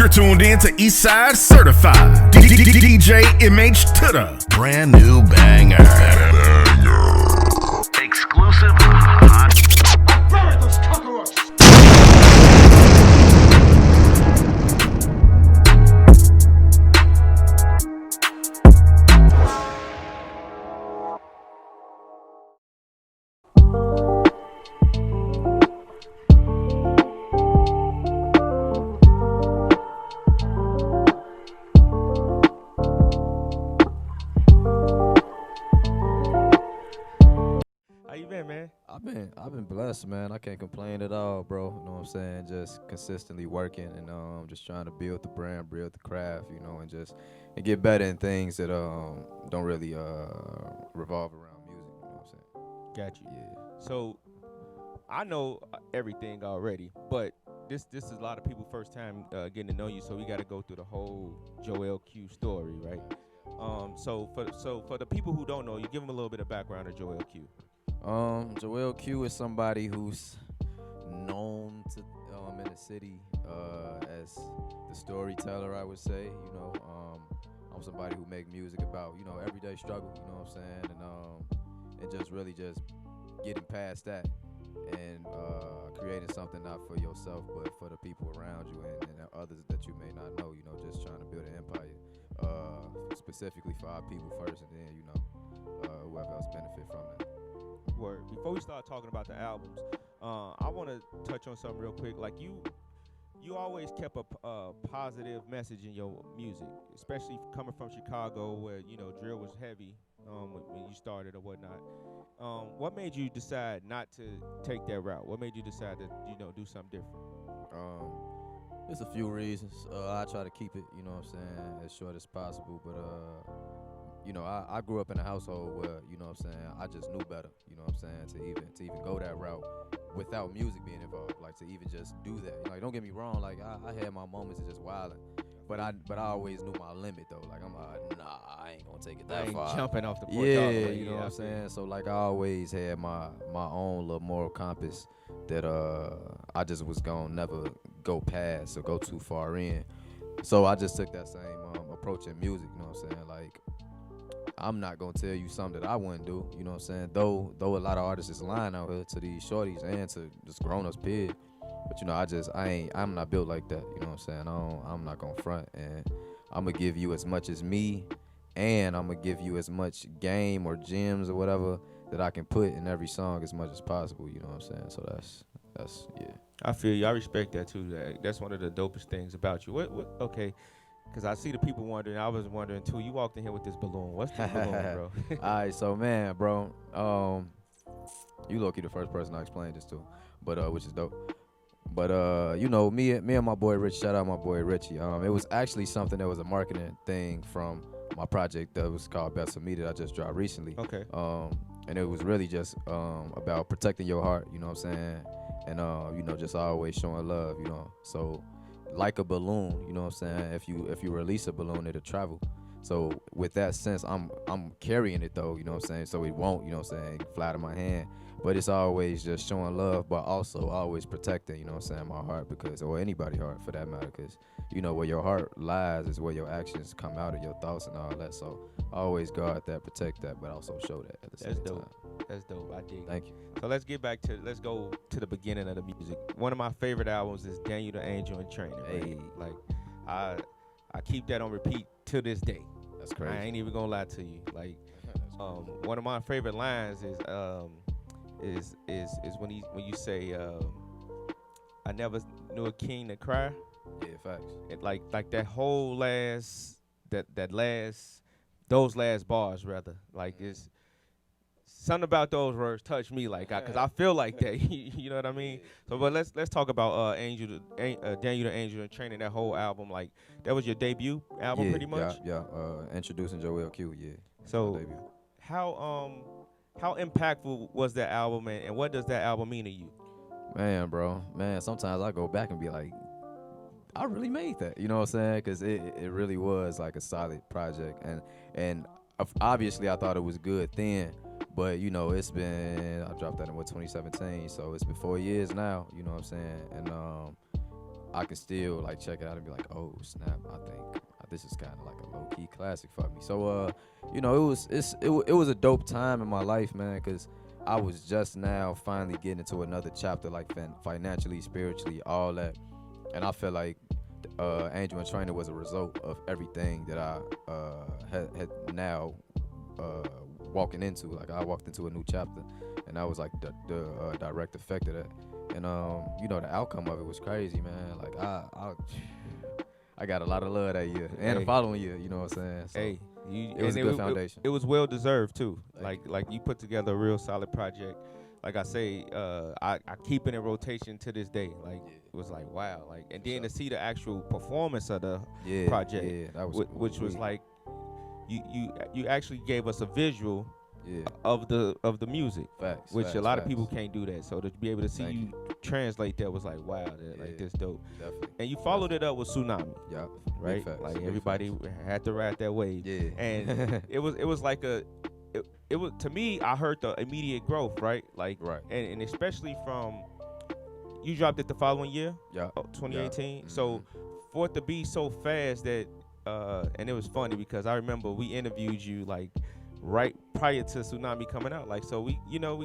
You're tuned in to Eastside Certified. DJ MH2da. Brand new banger. Exclusive hot. Bury those cockroaches. Man? I've been blessed, man. I can't complain at all, bro. You know what I'm saying? Just consistently working and just trying to build the brand, build the craft, and get better in things that don't really revolve around music, you know what I'm saying? Got you. Yeah. So I know everything already, but this is a lot of people first time getting to know you, so we got to go through the whole Joel Q story, right? So for the people who don't know, you give them a little bit of background of Joel Q. Joel Q is somebody who's known to in the city as the storyteller, I would say. I'm somebody who make music about everyday struggle. You know what I'm saying, and just really just getting past that and creating something not for yourself but for the people around you and others that you may not know. Just trying to build an empire specifically for our people first, and then whoever else benefit from that. Word. Before we start talking about the albums, I want to touch on something real quick. Like you always kept a positive message in your music, especially coming from Chicago, where drill was heavy when you started or whatnot. What made you decide not to take that route? What made you decide to do something different? There's a few reasons. I try to keep it, as short as possible, but I grew up in a household where, I just knew better, to even go that route without music being involved, like to even just do that. Like, don't get me wrong, like I had my moments of just wilding, but I always knew my limit though. Like I'm like, nah, I ain't gonna take it that far. Jumping off the porch. Yeah, you know what I'm saying? So like I always had my own little moral compass that I just was gonna never go past or go too far in. So I just took that same approach in music, you know what I'm saying? like I'm not gonna tell you something that I wouldn't do, you know what I'm saying? Though a lot of artists is lying out here to these shorties and to just grown-ups, period. But I'm not built like that, you know what I'm saying? I'm not gonna front, and I'm gonna give you as much as me, and I'm gonna give you as much game or gems or whatever that I can put in every song as much as possible, you know what I'm saying? So that's yeah. I feel you. I respect that too. That's one of the dopest things about you. Okay. Because I see the people wondering. I was wondering, too. You walked in here with this balloon. What's this balloon, bro? All right, so, man, bro, you low-key the first person I explained this to, but which is dope. But, me and my boy Rich, shout out my boy Richie. It was actually something that was a marketing thing from my project that was called Best of Me that I just dropped recently. Okay. And it was really just about protecting your heart, you know what I'm saying? And, just always showing love, So like a balloon, you know what I'm saying? If you release a balloon, it'll travel. So with that sense, I'm carrying it though, you know what I'm saying? So it won't, you know what I'm saying, fly to my hand. But it's always just showing love, but also always protecting, you know what I'm saying, my heart, or anybody's heart for that matter, because where your heart lies is where your actions come out of, your thoughts and all that. So always guard that, protect that, but also show that at the same time. That's dope. I dig. Thank you. So let's go to the beginning of the music. One of my favorite albums is Daniel the Angel in Training. Right? Hey. Like I keep that on repeat to this day. That's crazy. I ain't even gonna lie to you. Like one of my favorite lines is when you say I never knew a king to cry. Yeah, facts. It like that whole those last bars rather. Like it's something about those words touch me like because I feel like that. You know what I mean? So but let's talk about Daniel the Angel in Training, that whole album. Like that was your debut album pretty much? Yeah. Introducing Joel Q, yeah. So how impactful was that album, and what does that album mean to you? Man, sometimes I go back and be like, I really made that, you know what I'm saying? Because it really was like a solid project, and obviously I thought it was good then, but it's been, I dropped that in 2017, so it's been 4 years now, you know what I'm saying? And I can still like check it out and be like, oh snap, I think this is kind of like a low key classic for me. So you know, it was a dope time in my life, man, because I was just now finally getting into another chapter, like financially, spiritually, all that, and I feel like Angel and Trainer was a result of everything that I had now walking into. Like I walked into a new chapter, and that was like the direct effect of that. And you know, the outcome of it was crazy, man. Like I got a lot of love that year and the following year. You know what I'm saying? So it was a good foundation. It was well deserved too. Like you put together a real solid project. Like I say, I keep it in rotation to this day. Like it was like wow. Like and then to see the actual performance of the project, that was which was like you actually gave us a visual. Of the music, facts, which facts, a lot facts. of people can't do that. So to be able to see you translate that was like wow, like this dope. Definitely. And you followed it up with Tsunami, yeah, right? Facts, like everybody had to ride that wave. Yeah, and it was like it was to me. I heard the immediate growth, right? Like right, and especially from you dropped it the following year, 2018. Yeah. So for it to be so fast that and it was funny because I remember we interviewed you like right prior to Tsunami coming out, like so we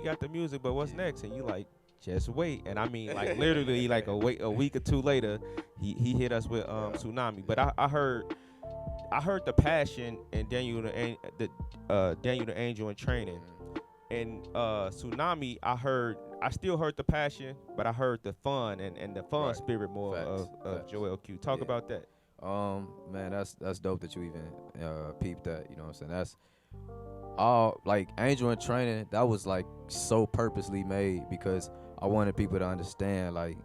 got the music, but what's next? And you like just wait. And I mean like literally like a week or two later he hit us with Tsunami. But I heard the passion in Daniel the Angel in Training, and Tsunami I still heard the passion, but I heard the fun and the fun spirit more of Joel Q. Talk about that. Man, that's dope that you even peeped that. You know what I'm saying? That's all like Angel in Training. That was like so purposely made because I wanted people to understand, like,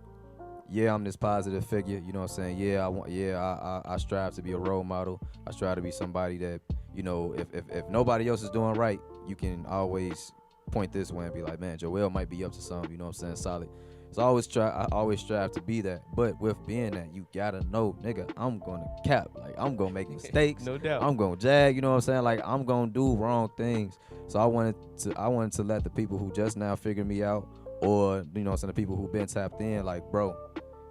yeah, I'm this positive figure. You know what I'm saying? I strive to be a role model. I strive to be somebody that, you know, if nobody else is doing right, you can always point this way and be like, man, Joel might be up to something. You know what I'm saying? Solid. So I always strive to be that. But with being that, you gotta know, nigga, I'm gonna cap. Like, I'm gonna make mistakes. No doubt. I'm gonna jag, you know what I'm saying? Like, I'm gonna do wrong things. So I wanted to let the people who just now figured me out, or, you know what I'm saying, the people who've been tapped in, like, bro,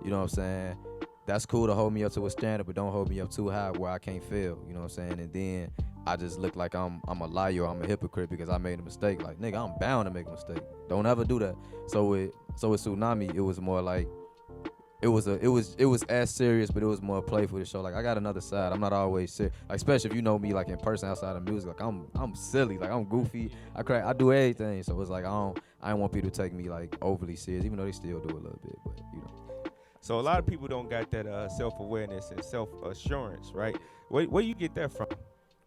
you know what I'm saying? That's cool to hold me up to a standard, but don't hold me up too high where I can't fail, you know what I'm saying? And then I just look like I'm a liar, I'm a hypocrite because I made a mistake. Like, nigga, I'm bound to make a mistake. Don't ever do that. So with Tsunami, it was more like it was as serious, but it was more playful to show. Like, I got another side. I'm not always serious. Like, especially if you know me, like in person outside of music. Like, I'm silly. Like, I'm goofy. I crack. I do everything. So it's like I don't want people to take me like overly serious, even though they still do a little bit. But you know. So a lot of people don't got that self-awareness and self-assurance, right? Where you get that from?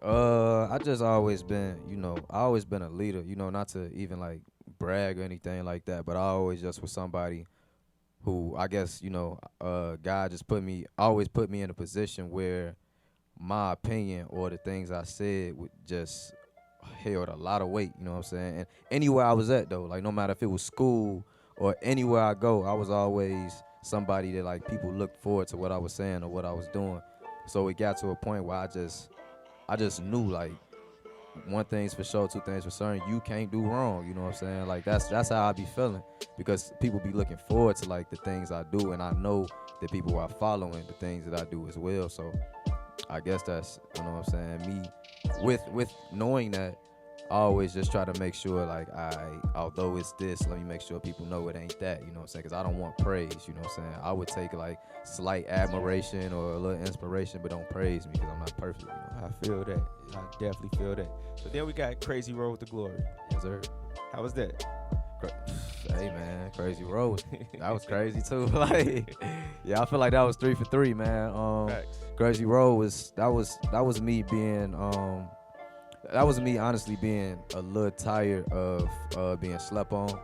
I just always been, you know, a leader, you know, not to even like brag or anything like that, but I always just was somebody who, I guess, you know, God just always put me in a position where my opinion or the things I said would just held a lot of weight, you know what I'm saying? And anywhere I was at though, like no matter if it was school or anywhere I go, I was always somebody that like people looked forward to what I was saying or what I was doing. So it got to a point where I just knew, like, one thing's for sure, two things for certain, you can't do wrong, you know what I'm saying? Like, that's how I be feeling, because people be looking forward to, like, the things I do, and I know that people are following the things that I do as well. So I guess that's, you know what I'm saying, me, with knowing that, I always just try to make sure, like, although it's this, let me make sure people know it ain't that, you know what I'm saying? Because I don't want praise, you know what I'm saying? I would take, like, slight admiration or a little inspiration, but don't praise me because I'm not perfect, you know? I feel that. I definitely feel that. So then we got Crazy Road to Glory. Yes, sir. How was that? Hey, man, Crazy Road. That was crazy, too. Like, yeah, I feel like that was 3 for 3, man. Crazy Road that was me being, that was me honestly being a little tired of being slept on.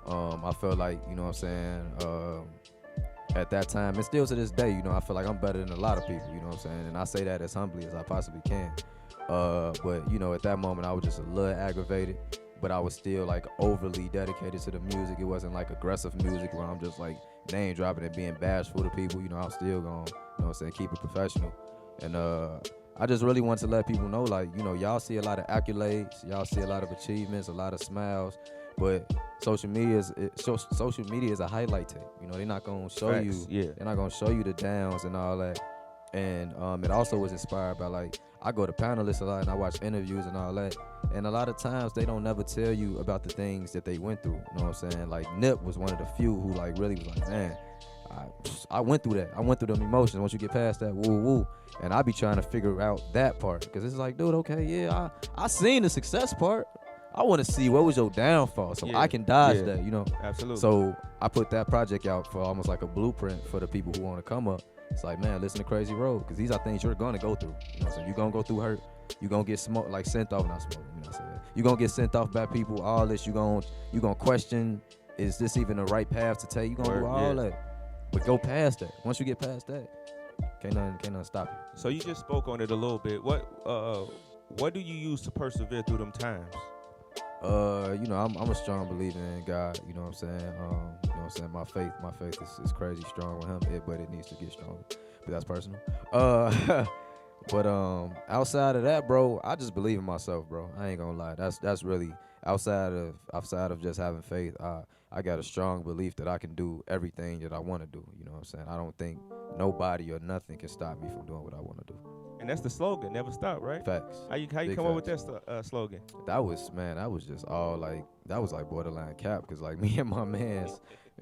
I felt like, you know what I'm saying, at that time, and still to this day, you know, I feel like I'm better than a lot of people, you know what I'm saying? And I say that as humbly as I possibly can. But, you know, at that moment, I was just a little aggravated, but I was still, like, overly dedicated to the music. It wasn't, like, aggressive music where I'm just, like, name dropping and being bashful to people. You know, I was still going to, you know what I'm saying, keep it professional. And I just really want to let people know, like, you know, y'all see a lot of accolades, y'all see a lot of achievements, a lot of smiles, but social media is a highlight tape. You know, they're not gonna show Facts, you. yeah. They're not gonna show you the downs and all that. And it also was inspired by, like, I go to panelists a lot and I watch interviews and all that. And a lot of times they don't never tell you about the things that they went through. You know what I'm saying? Like, Nip was one of the few who, like, really was like, man, I went through that. I went through them emotions. Once you get past that, woo woo. And I be trying to figure out that part, because it's like, dude, okay, yeah, I seen the success part. I want to see what was your downfall, so I can dodge that, you know. Absolutely. So I put that project out for almost like a blueprint for the people who want to come up. It's like, man, listen to Crazy Road, because these are things you're gonna go through. You know what I'm saying? You're gonna go through hurt. You're gonna get smoked, like sent off, not smoking. You know what I'm saying? You're gonna get sent off by people. All this, you gonna question, is this even the right path to take? You gonna do all that. But go past that. Once you get past that, can't nothing stop you. So you just spoke on it a little bit. What do you use to persevere through them times? You know, I'm a strong believer in God. You know what I'm saying? You know what I'm saying? My faith is crazy strong with Him, but it needs to get stronger. But that's personal. But outside of that, bro, I just believe in myself, bro. I ain't gonna lie. That's really outside of just having faith. I got a strong belief that I can do everything that I want to do. You know what I'm saying? I don't think nobody or nothing can stop me from doing what I want to do. And that's the slogan, never stop, right? Facts. How you Big come up with facts. that slogan? That was just all like, that was like borderline cap, because like me and my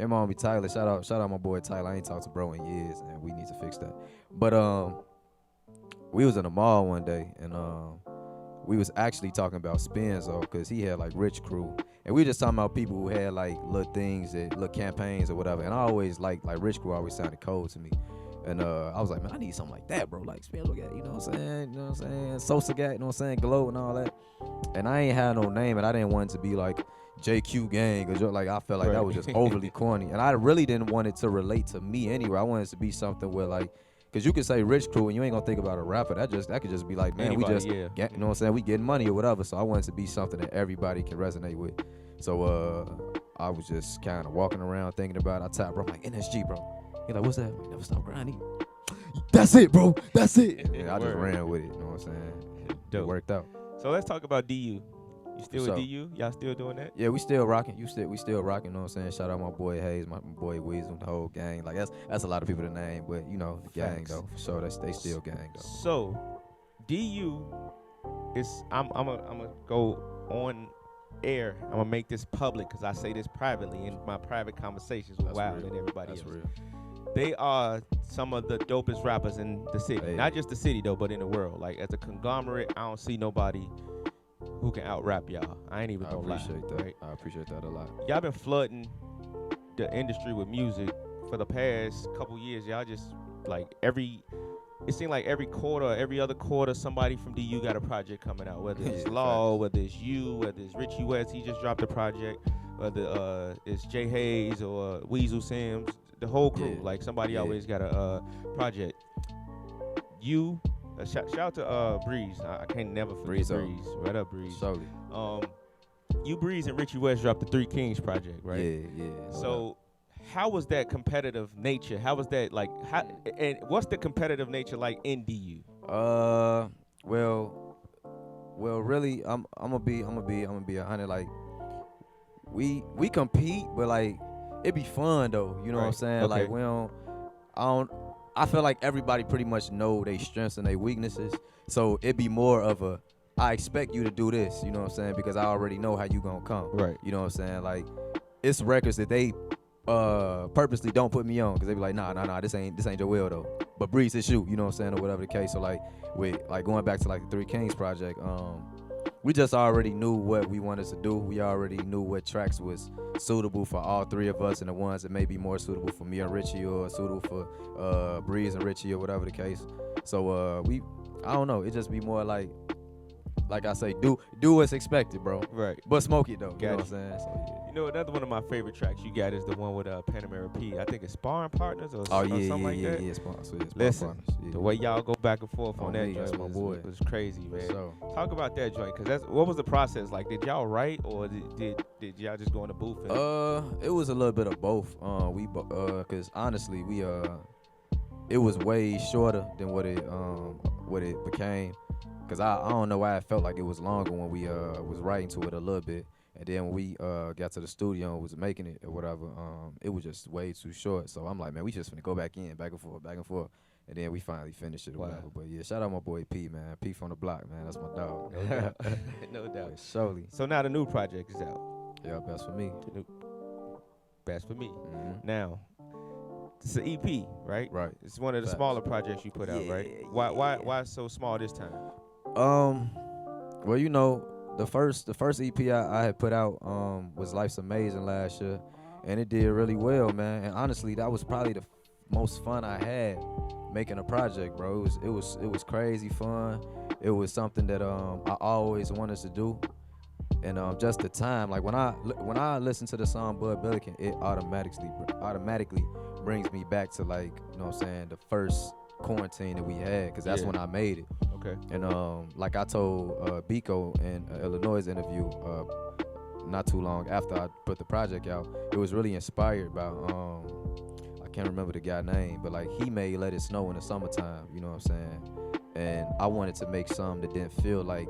mom be Tyler. Shout out my boy Tyler. I ain't talked to bro in years, and we need to fix that. But we was in the mall one day, and we was actually talking about Spenzo, because he had like Rich Crew, and we were just talking about people who had like little things, little campaigns or whatever. And I always like Rich Crew always sounded cold to me. And I was like, man, I need something like that, bro. Like Spenzo got, you know what I'm saying? You know what I'm saying? Sosa got, you know what I'm saying? Glow and all that. And I ain't had no name, and I didn't want it to be like JQ Gang, or like, I felt like that was just overly corny. And I really didn't want it to relate to me anyway. I wanted it to be something where, like, because you could say Rich Crew and you ain't gonna think about a rapper. That could just be like, man, Anybody, we just, you know what I'm saying? We getting money or whatever. So I wanted it to be something that everybody can resonate with. So I was just kind of walking around thinking about it. I tapped, bro, I'm like, NSG, bro. He's like, what's that? I'm like, never stop grinding. That's it, bro. That's it. And I just ran with it. You know what I'm saying? It worked out. So let's talk about DU. You still For with sure. DU? Y'all still doing that? Yeah, we still rocking. We still rocking. You know what I'm saying? Shout out my boy Hayes, my boy Weasel, the whole gang. Like that's a lot of people to name, but you know, the gang Facts. though. For sure, they still gang though. So DU is I'm gonna go on air. I'm gonna make this public, because I say this privately in my private conversations with That's Wild real. and everybody That's else. real. They are some of the dopest rappers in the city. Hey. Not just the city though, but in the world. Like, as a conglomerate, I don't see nobody who can out rap y'all. I ain't even I gonna lie. appreciate that. Right? I appreciate that a lot. Y'all been flooding the industry with music for the past couple years. Y'all just like it seemed like every quarter, every other quarter, somebody from DU got a project coming out. Whether it's Yeah, Law, facts. whether it's you, whether it's Richie West, he just dropped a project. Whether it's Jay Hayes or Weasel Sims, the whole crew. Yeah. Like, somebody Yeah. always got a project. You shout out to Breeze. I can't never forget Breeze. Breeze. What up, Breeze? Surely. You, Breeze, and Richie West dropped the Three Kings project, right? Yeah. So, how was that competitive nature? How was that like? And what's the competitive nature like in DU? Well, really, I'm gonna be 100. Like, we compete, but like, it be fun though. You know what I'm Right. saying? Okay. Like, I feel like everybody pretty much know their strengths and their weaknesses. So it be more of a, I expect you to do this. You know what I'm saying? Because I already know how you gonna come. Right. You know what I'm saying? Like, it's records that they purposely don't put me on, because they be like, nah, this ain't Joel though. But Breeze, it's you. You know what I'm saying? Or whatever the case. So like, with like going back to like the Three Kings project, we just already knew what we wanted to do. We already knew what tracks was suitable for all three of us, and the ones that may be more suitable for me and Richie, or suitable for Breeze and Richie, or whatever the case. So I don't know. It just be more like I say, do what's expected, bro. Right. But smoke it though. Got You know it. what I'm saying? So, yeah. You know, another one of my favorite tracks you got is the one with Panamera P. I think it's Sparring Partners or something like that. Yeah. Sponsor, Listen, partners, yeah. the way y'all go back and forth Oh, on that me, that's joint my boy. was crazy, man. So, Talk about that joint, because what was the process like? Did y'all write, or did y'all just go in the booth? And it was a little bit of both. Cause honestly, it was way shorter than what it became. Cause I don't know why I felt like it was longer when we was writing to it a little bit. And then when we got to the studio and was making it or whatever, it was just way too short. So I'm like, man, we just finna go back in, back and forth, back and forth. And then we finally finished it or whatever. But yeah, shout out my boy P, man. P from the block, man. That's my dog. No doubt. No doubt. Surely. So now the new project is out. Yeah, best for me. Best for me. Mm-hmm. Now, it's an EP, right? Right. It's one of the Facts. smaller projects you put out, right? Why so small this time? Well, you know, the first EP I had put out was Life's Amazing last year, and it did really well, man. And honestly, that was probably the most fun I had making a project, bro. It was crazy fun. It was something that I always wanted to do. And just the time, like when I listen to the song Bud Billiken, it automatically brings me back to, like, you know what I'm saying, the first quarantine that we had, because that's when I made it. Okay. And like I told Biko in Illinois' interview not too long after I put the project out, it was really inspired by I can't remember the guy's name, but like he made Let It Snow in the summertime, you know what I'm saying? And I wanted to make something that didn't feel like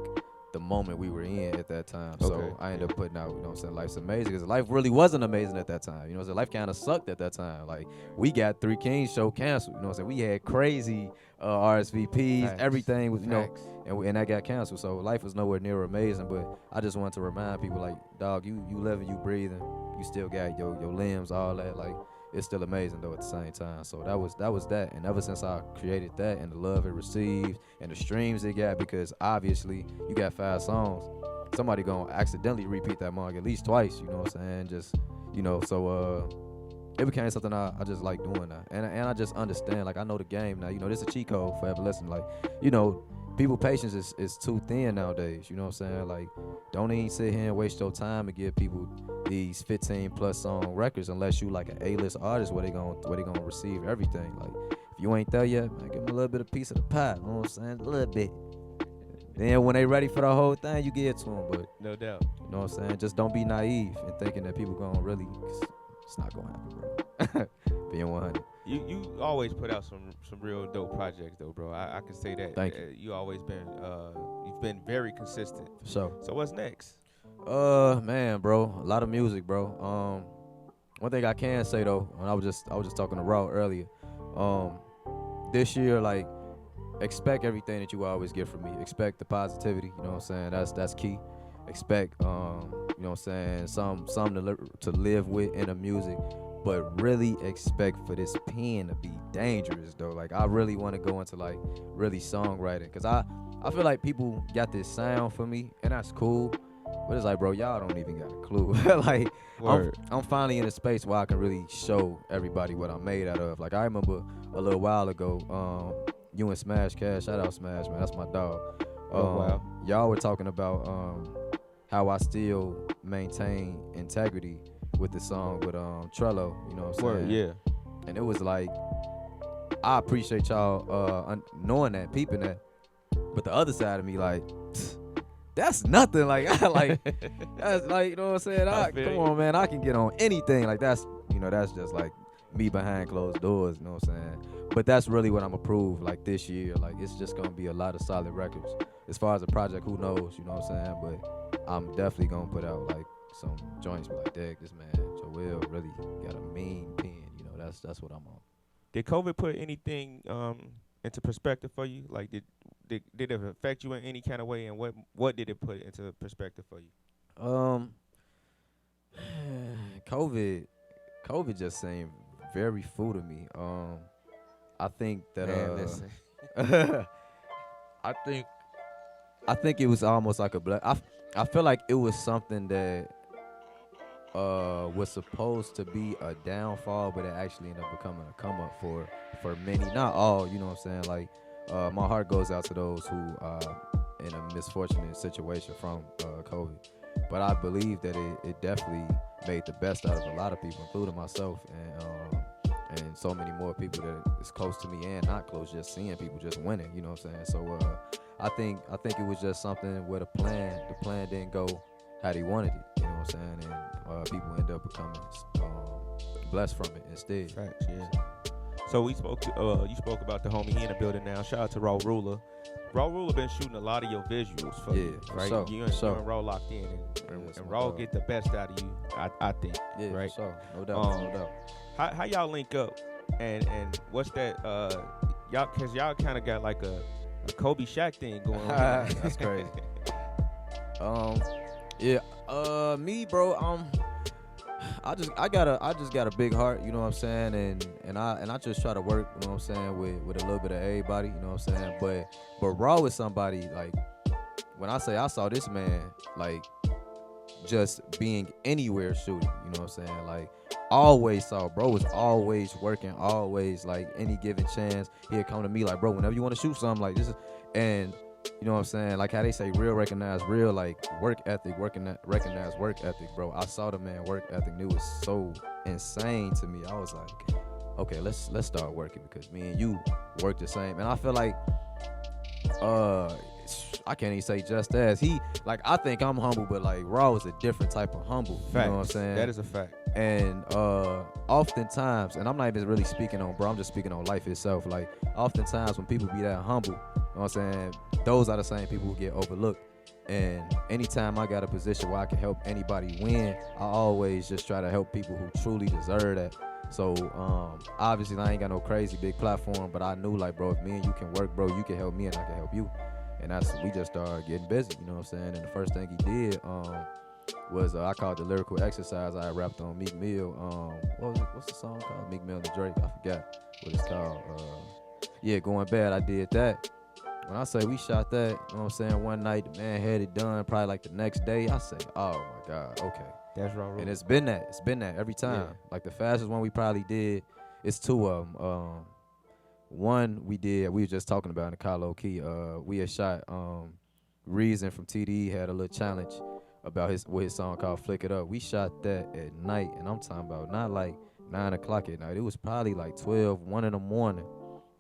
the moment we were in at that time. Okay. So I ended up putting out, you know what I'm saying, Life's Amazing, because life really wasn't amazing at that time. You know what I'm saying? Life kind of sucked at that time. Like, we got Three Kings show canceled, you know what I'm saying? We had crazy RSVPs, Facts. everything was, you know, Facts. and that got canceled. So life was nowhere near amazing, but I just wanted to remind people, like, dog, you living, you breathing, you still got your limbs, all that, like, it's still amazing though at the same time. So that was that. And ever since I created that and the love it received and the streams it got, because obviously you got 5 songs, somebody gonna accidentally repeat that mug at least twice, you know what I'm saying? Just, you know, so it became something I just like doing now. And I just understand, like, I know the game now. You know, this is a cheat code for ever listening. Like, you know, people patience is too thin nowadays, you know what I'm saying? Like, don't even sit here and waste your time and give people these 15 plus song records unless you like an A-list artist where they gonna receive everything. Like, if you ain't there yet, man, give them a little bit of piece of the pie, you know what I'm saying? A little bit. Then when they ready for the whole thing, you get it to them. But no doubt. You know what I'm saying? Just don't be naive and thinking that people gonna really, it's not gonna happen, bro. Being 100. You always put out some real dope projects though, bro. I can say that. Thank you. You always been you've been very consistent. For sure. So what's next? Man, bro, a lot of music, bro. One thing I can say though, when I was just talking to Raw earlier, this year, like, expect everything that you always get from me. Expect the positivity, you know what I'm saying? That's key. Expect, you know what I'm saying, something to live with in the music, but really expect for this pen to be dangerous though. Like, I really want to go into like really songwriting, cause I feel like people got this sound for me, and that's cool. But it's like, bro, y'all don't even got a clue. Like, I'm finally in a space where I can really show everybody what I'm made out of. Like, I remember a little while ago, you and Smash Cash, shout out Smash, man, that's my dog. Wow. Y'all were talking about how I still maintain integrity with the song with Trello, you know what I'm saying? Yeah. And it was like, I appreciate y'all knowing that, peeping that. But the other side of me, like, that's nothing. Like, that's like, you know what I'm saying? Come on, man, I can get on anything. Like, that's just like me behind closed doors, you know what I'm saying? But that's really what I'm approved, like, this year. Like, it's just gonna be a lot of solid records. As far as the project, who knows, you know what I'm saying? But I'm definitely gonna put out like some joints be like, dang, this man Joel really got a mean pen, you know, that's what I'm on. Did COVID put anything into perspective for you? Like, did it affect you in any kind of way, and what did it put into perspective for you? COVID just seemed very full to me. I think that listen. I think it was almost like a I feel like it was something that was supposed to be a downfall, but it actually ended up becoming a come up for many, not all, you know what I'm saying? Like, my heart goes out to those who in a misfortunate situation from COVID. But I believe that it definitely made the best out of a lot of people, including myself, and so many more people that is close to me and not close, just seeing people just winning, you know what I'm saying? So I think it was just something where the plan didn't go how they wanted it, you know what I'm saying? And people end up becoming blessed from it instead. Facts, yeah. So we spoke to you spoke about the homie, he in the building now. Shout out to Raw Ruler. Raw Ruler been shooting a lot of your visuals for you, right? So, you and Raw locked in, and Raw get the best out of you, I think. Yeah, right? So no doubt, no doubt. How y'all link up, and what's that? Y'all kind of got like a Kobe Shaq thing going on. That's crazy. Me, bro. I just got a big heart, you know what I'm saying, and I just try to work, you know what I'm saying, with a little bit of everybody, you know what I'm saying. But Raw is somebody, like, when I say I saw this man, like, just being anywhere shooting, you know what I'm saying, like, always saw bro was always working, always, like, any given chance he'd come to me like, bro, whenever you want to shoot something, like this is, and you know what I'm saying, like how they say real recognize real, like work ethic, recognize work ethic, bro. I saw the man work ethic, and it was so insane to me. I was like, okay, let's start working, because me and you work the same. And I feel like I can't even say just as he, like, I think I'm humble, but like Raw is a different type of humble. Facts. You know what I'm saying? That is a fact. And oftentimes, and I'm not even really speaking on bro, I'm just speaking on life itself. Like, oftentimes when people be that humble, you know what I'm saying, those are the same people who get overlooked. And anytime I got a position where I can help anybody win, I always just try to help people who truly deserve that. So obviously I ain't got no crazy big platform, but I knew, like, bro, if me and you can work, bro, you can help me and I can help you. And we just started getting busy, you know what I'm saying? And the first thing he did was I called the lyrical exercise. I rapped on Meek Mill. What's the song called? Meek Mill and Drake. I forgot what it's called. Going Bad. I did that. When I say we shot that, you know what I'm saying, one night, the man had it done, probably like the next day. I say, oh my God, okay. That's Raw Ruler. And it's been that every time. Yeah. Like the fastest one we probably did, it's two of them. One we were just talking about in the Kylo Key. We had shot Reason from TDE had a little challenge about his song called Flick It Up. We shot that at night, and I'm talking about not like 9 o'clock at night. It was probably like 12, 1 in the morning.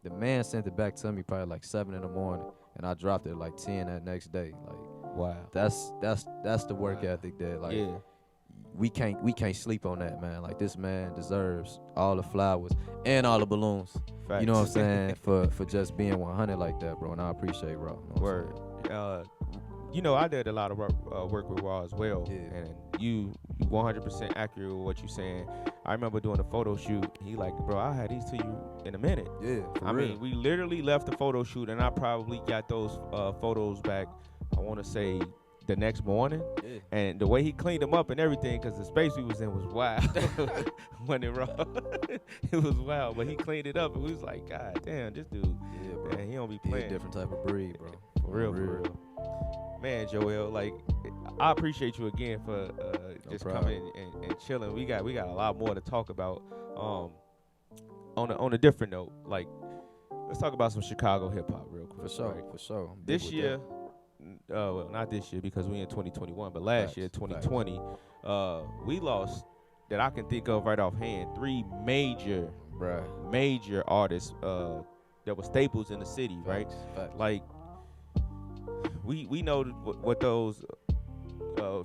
The man sent it back to me probably like 7 in the morning, and I dropped it at like 10 that next day. Like, wow, that's the work ethic that, like, we can't sleep on that, man. Like, this man deserves all the flowers and all the balloons. Facts. You know what I'm saying? for just being 100 like that, bro. And I appreciate Raw. You know Word. You know, I did a lot of work with Raw as well, and you 100% accurate with what you're saying. I remember doing a photo shoot. He like, bro, I'll have these to you in a minute. Yeah, I mean, we literally left the photo shoot, and I probably got those photos back, I want to say, the next morning. Yeah. And the way he cleaned them up and everything, because the space we was in was wild. When it raw, it was wild. But he cleaned it up, and we was like, God damn, this dude, man, he don't be playing. He's a different type of breed, bro. For real. Man, Joel, like, I appreciate you again for just coming and chilling. We got a lot more to talk about. On a different note, like, let's talk about some Chicago hip hop real quick. For sure. This year, well, not this year because we in 2021, but last year, 2020, we lost, that I can think of right offhand, 3 major artists that were staples in the city, right? Facts. Like, we know what those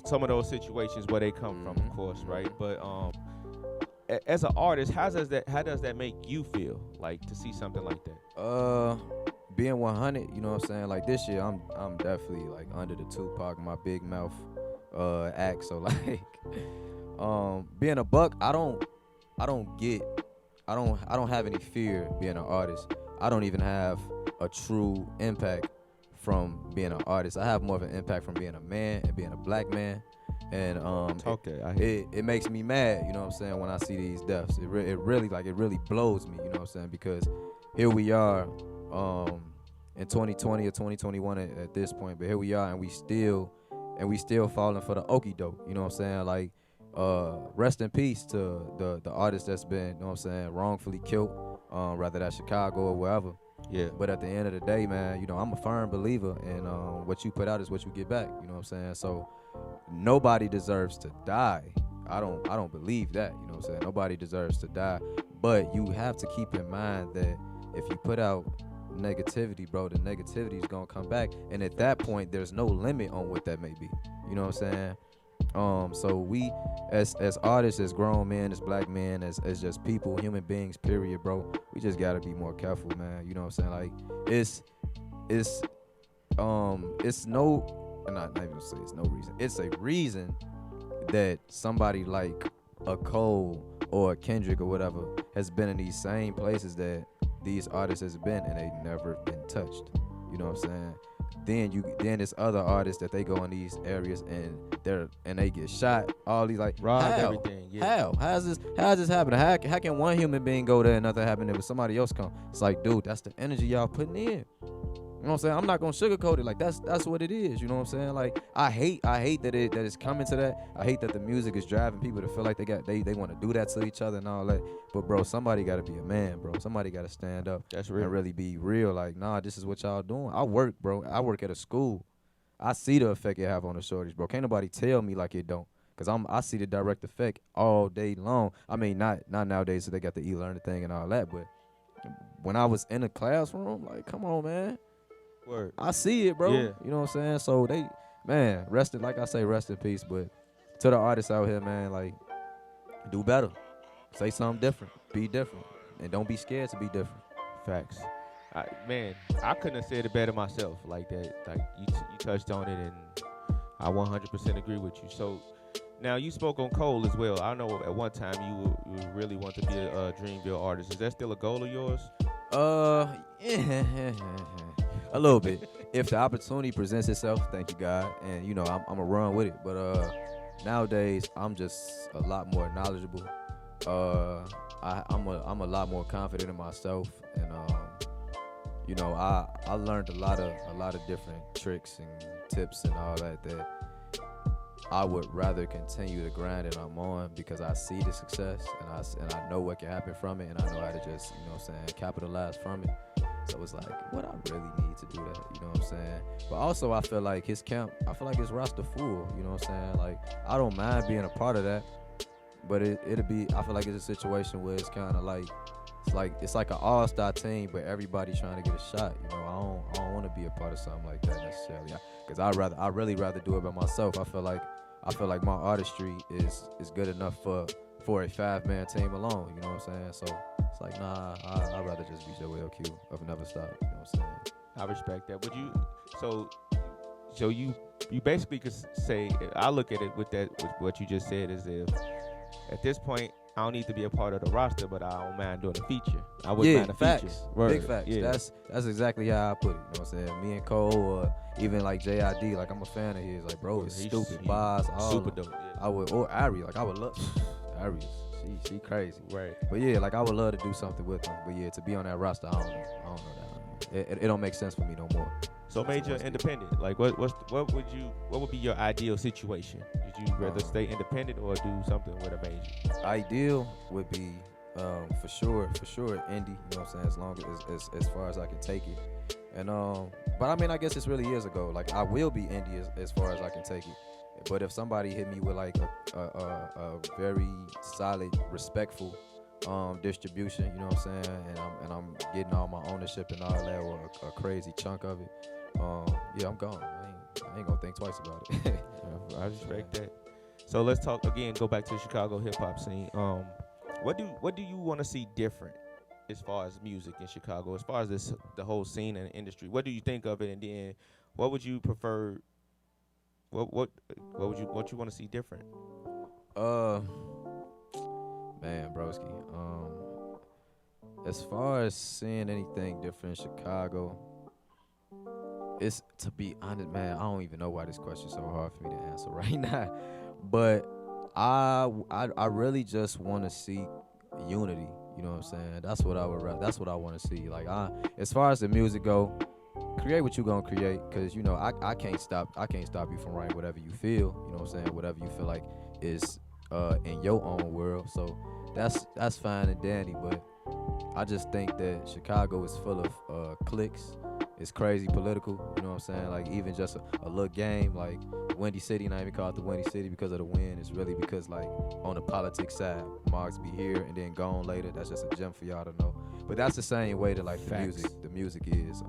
some of those situations where they come from, of course, right? But as an artist, how does that make you feel, like, to see something like that? Being 100, you know what I'm saying? Like, this year, I'm definitely, like, under the Tupac, my Big Mouth act. So, like, being a buck, I don't have any fear being an artist. I don't even have a true impact from being an artist. I have more of an impact from being a man and being a black man. And it makes me mad, you know what I'm saying, when I see these deaths. It really blows me, you know what I'm saying, because here we are in 2020 or 2021 at this point, but here we are, and we still falling for the okie doke, you know what I'm saying? Like, rest in peace to the artist that's been, you know what I'm saying, wrongfully killed, whether that's Chicago or wherever. Yeah. But at the end of the day, man, you know, I'm a firm believer in what you put out is what you get back, you know what I'm saying? So nobody deserves to die. I don't believe that, you know what I'm saying? Nobody deserves to die. But you have to keep in mind that if you put out negativity, bro, the negativity is gonna come back. And at that point, there's no limit on what that may be. You know what I'm saying? So we, as artists, as grown men, as black men, as just people, human beings, period, bro. We just gotta be more careful, man. You know what I'm saying? Like it's no, not even gonna say it's no reason. It's a reason that somebody like a Cole or a Kendrick or whatever has been in these same places that these artists has been, and they never been touched. You know what I'm saying? Then there's other artists that they go in these areas and they get shot. All these like Robbed, how? everything. Yeah. How's this happening? How can one human being go there and nothing happen if somebody else come? It's like, dude, that's the energy y'all putting in. You know what I'm saying? I'm not gonna sugarcoat it. Like that's what it is. You know what I'm saying? Like I hate that it's coming to that. I hate that the music is driving people to feel like they want to do that to each other and all that. But bro, somebody gotta be a man, bro. Somebody gotta stand up. That's real. And really be real. Like, nah, this is what y'all doing. I work, bro. I work at a school. I see the effect it have on the shorties, bro. Can't nobody tell me like it don't. Cause I see the direct effect all day long. I mean, not nowadays, so they got the e-learning thing and all that. But when I was in the classroom, like, come on, man. Word. I see it, bro. Yeah. You know what I'm saying? So rest in peace. But to the artists out here, man, like, do better. Say something different. Be different. And don't be scared to be different. Facts. I couldn't have said it better myself. Like that. Like you touched on it, and I 100% agree with you. So now you spoke on Cole as well. I know at one time you really want to be a Dreamville artist. Is that still a goal of yours? Yeah. A little bit. If the opportunity presents itself, thank you, God, and you know I'm gonna run with it. But nowadays I'm just a lot more knowledgeable. I'm a lot more confident in myself, and you know I learned a lot of different tricks and tips and all that I would rather continue the grind that I'm on because I see the success and I know what can happen from it, and I know how to just, you know what I'm saying, capitalize from it. So it's like, what I really need to do that, you know what I'm saying? But also I feel like his camp, I feel like his roster full, you know what I'm saying? Like, I don't mind being a part of that, but it'll be, I feel like it's a situation where it's kind of like, it's like an all-star team, but everybody trying to get a shot, you know? I don't want to be a part of something like that necessarily, because I really rather do it by myself. I feel like my artistry is good enough for a 5-man team alone, you know what I'm saying? So it's like, nah, I'd rather just be Joel Q of Never Stop, you know what I'm saying? I respect that. Would you? So you basically could say, I look at it with what you just said, is if at this point I don't need to be a part of the roster, but I don't mind doing a feature. I wouldn't mind a facts. feature. Word. Big facts. Yeah. That's exactly how I put it. You know what I'm saying? Me and Cole, or even like JID, like I'm a fan of his. Like, bro, it's stupid. Bars, all super of them. dope. Yeah. I would, or Ari, like I would love Ari. She crazy. Right. But yeah, like I would love to do something with him. But yeah, to be on that roster, I don't know that. It don't make sense for me no more. So major independent. Like what would be your ideal situation? Would you rather stay independent or do something with a major? Ideal would be for sure indie, you know what I'm saying, as long as far as I can take it. And but I mean, I guess this really years ago. Like, I will be indie as far as I can take it. But if somebody hit me with like a very solid, respectful distribution, you know what I'm saying, and I'm getting all my ownership and all that, or a crazy chunk of it, yeah, I'm gone. I ain't gonna think twice about it. I respect that. So let's talk again. Go back to the Chicago hip hop scene. What do you want to see different as far as music in Chicago, as far as the whole scene and industry? What do you think of it, and then what would you prefer? What you want to see different? Man, broski. As far as seeing anything different in Chicago, it's, to be honest, man, I don't even know why this question's so hard for me to answer right now. But I really just want to see unity. You know what I'm saying? That's what I would. That's what I want to see. Like, as far as the music go, create what you gonna create, cause you know I can't stop you from writing whatever you feel. You know what I'm saying? Whatever you feel like is in your own world. So that's fine and dandy. But I just think that Chicago is full of cliques. It's crazy political, you know what I'm saying? Like, even just a little game, like Windy City, not even called the Windy City because of the win. It's really because, like, on the politics side, Marks be here and then gone later. That's just a gem for y'all to know. But that's the same way that, like, the music is.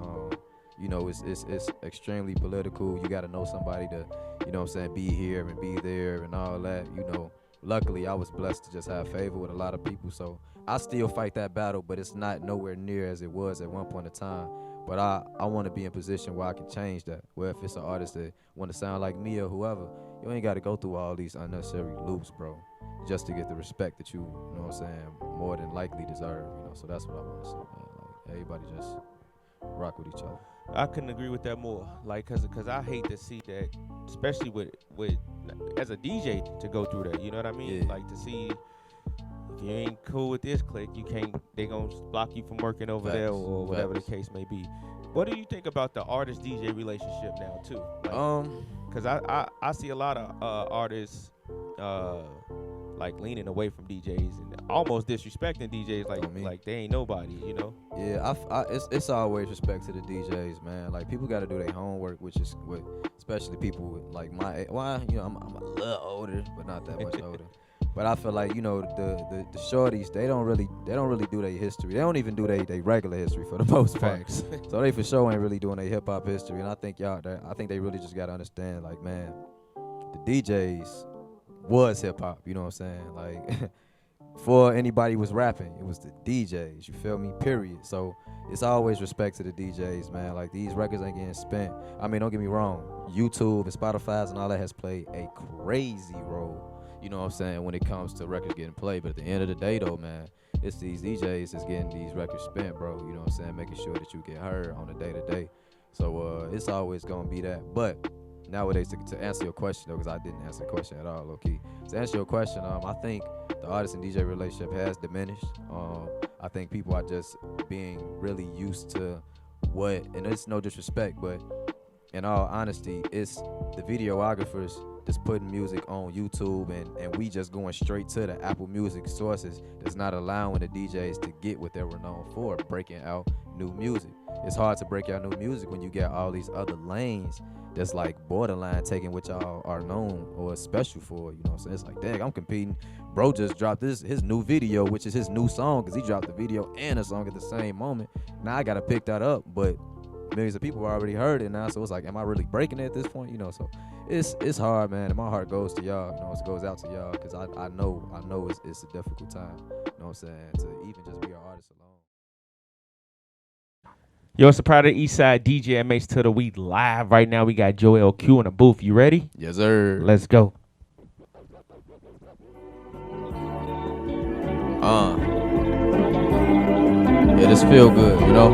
you know, it's extremely political. You got to know somebody to, you know what I'm saying, be here and be there and all that, you know. Luckily, I was blessed to just have favor with a lot of people, so I still fight that battle, but it's not nowhere near as it was at one point in time. But I want to be in position where I can change that, where if it's an artist that want to sound like me or whoever, you ain't got to go through all these unnecessary loops, bro, just to get the respect that you know what I'm saying, more than likely deserve, you know. So that's what I want to see, man. Like, everybody just rock with each other. I couldn't agree with that more. Like, cause I hate to see that, especially with as a DJ to go through that. You know what I mean? Yeah. Like to see if you ain't cool with this clique, you can't. They gonna block you from working over there or whatever the case may be. What do you think about the artist DJ relationship now too? Like, cause I see a lot of artists like leaning away from DJs and almost disrespecting DJs like they ain't nobody, you know? Yeah, it's always respect to the DJs, man. Like, people got to do their homework, which is with, especially people with like my age. Well, you know, I'm a little older, but not that much older. But I feel like, you know, the shorties, they don't really do their history. They don't even do their regular history for the most part. So they for sure ain't really doing their hip hop history. And I think they really just gotta understand, like, man, the DJs was hip hop. You know what I'm saying? Like, before anybody was rapping, it was the DJs. You feel me? Period. So it's always respect to the DJs, man. Like, these records ain't getting spent. I mean, don't get me wrong. YouTube and Spotify and all that has played a crazy role. You know what I'm saying, when it comes to records getting played. But at the end of the day, though, man, it's these DJs that's getting these records spent, bro. You know what I'm saying, making sure that you get heard on a day-to-day. So it's always going to be that. But nowadays, to answer your question, though, because I didn't answer the question at all, low-key. To answer your question, I think the artist and DJ relationship has diminished. I think people are just being really used to what, and it's no disrespect, but in all honesty, it's the videographers just putting music on YouTube and we just going straight to the Apple Music sources that's not allowing the DJs to get what they were known for, breaking out new music. It's hard to break out new music when you get all these other lanes that's like borderline taking what y'all are known or special for, you know what I'm saying? It's like, dang, I'm competing. Bro just dropped his new video, which is his new song, because he dropped the video and a song at the same moment. Now I got to pick that up, but millions of people already heard it now, so it's like, am I really breaking it at this point? You know, so it's hard, man, and my heart goes to y'all. You know, it goes out to y'all, because I know it's a difficult time. You know what I'm saying? To even just be an artist alone. Yo, it's the Pride of the Eastside, DJ MH2da. We live right now. We got Joel Q in the booth. You ready? Yes, sir. Let's go. Yeah, this feel good, you know?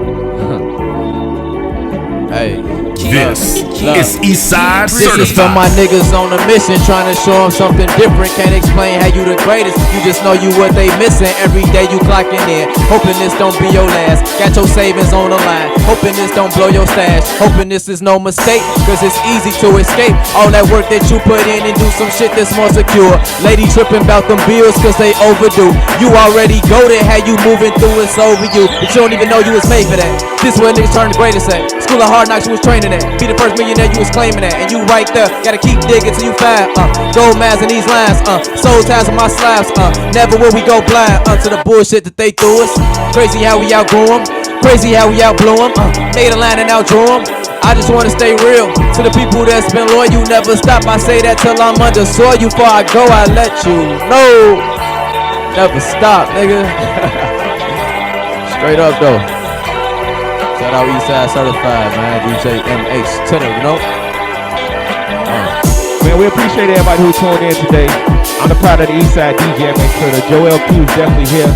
Hey, This is Eastside this is for my Certified. niggas on a mission, trying to show them something different. Can't explain how you the greatest, you just know you what they missing. Every day you clocking in, hoping this don't be your last. Got your savings on the line, hoping this don't blow your stash. Hoping this is no mistake, cause it's easy to escape all that work that you put in and do some shit that's more secure. Lady tripping about them bills cause they overdue. You already goated, how you moving through, it's over you, but you don't even know you was made for that. This where niggas turn the greatest at. School of hard knocks you was training at. Be the first millionaire you was claiming that. And you right there, gotta keep digging till you find gold mask in these lines, soul ties on my slabs, never will we go blind to the bullshit that they threw us. Crazy how we outgrew them, crazy how we outblew them, made a line and outdrew them. I just wanna stay real to the people that's been loyal. You never stop, I say that till I'm under soil. You before I go, I let you know. Never stop, nigga. Straight up though. Shout out Eastside Certified, man. DJ MH2da, you know? Man, we appreciate everybody who tuned in today. I'm the Pride of the Eastside, DJ MH2da. Joel Q is definitely here.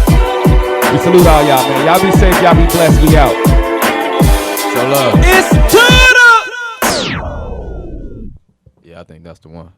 We salute all y'all, man. Y'all be safe, y'all be blessed. We out. Show love. It's Tuda! Yeah, I think that's the one.